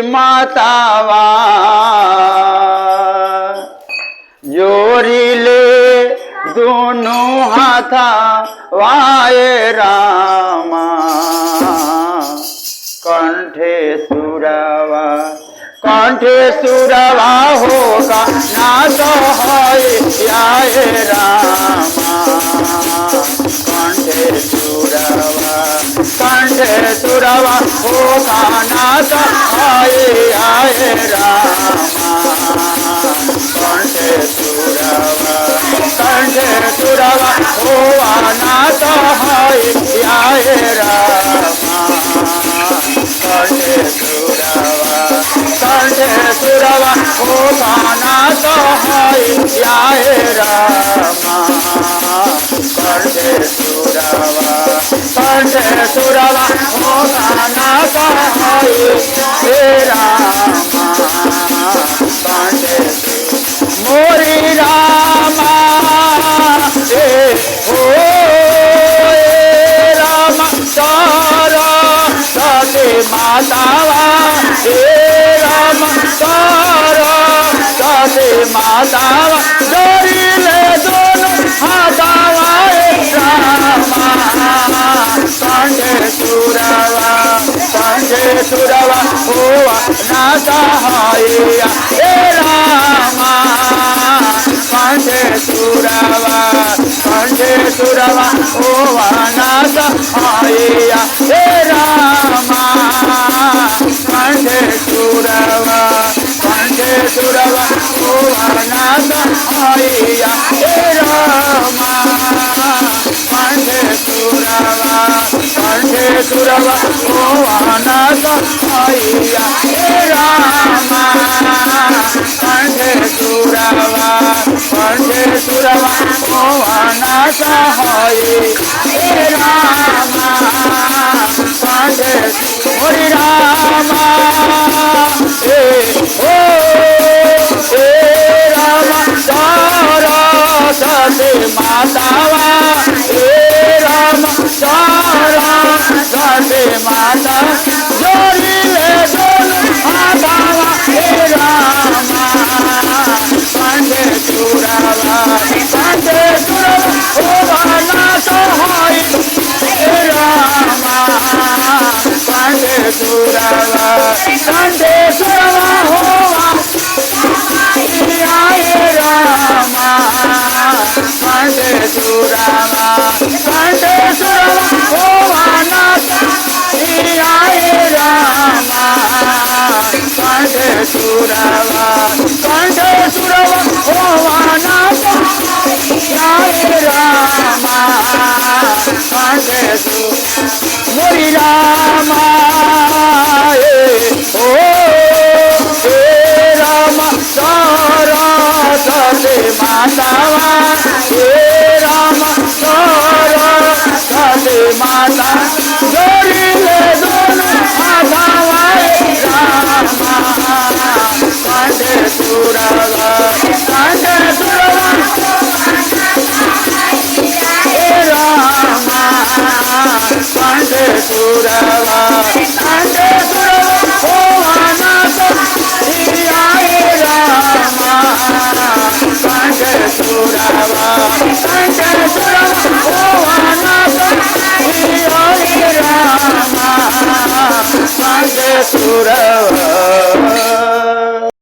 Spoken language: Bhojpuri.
मातावा जोड़िले दोनों हाथा वाए रामा कंठे सुरवा होगा ना तो आए रामा कंठे सुरवा होगा ना तो आए रामा कंठे सुरवा होगा ना तो आए रामा कंठे सुरवा होगा ना तो आए रामा कंठे सुरवा होगा ना तो आए रामा कंठे मोरी रामा हो रामा तारा सती मातावा रामा तारा सती मातावा जोड़िले दोनों हाथावा रामा कंठे सुरवा हुआ ना सहाया रामा कंठे सुरवा हुआ ना सहाया रामा कंठे सुरवा हुआ ना सहाया रामा कंठे सुरवा हुआ ना सहाया रामा कंठे सुरवा हुआ ना सहाया रामा कंठे मोरी रामा रामा तारा सती मातावा रामा तारा सती माता जोड़िले दोनों हाथावा रामा कंठे सुरवा होगा ना सहाया रामा कंठे सुरवा होगा आए रामा कंठे सुरवा होगा ना आए रामा कंठे सुरवा होगा ना आए रामा कंठे मोरी रामा रामा तारा सती मातावा रामा तारा सती माता जोड़िले दोनों हाथावा रामा कंठे सुरवा रामा कंठे सुरवा होगा ना तो आए रामा कंठे सुरवा होगा ना तो आए रामा कंठे सुरवा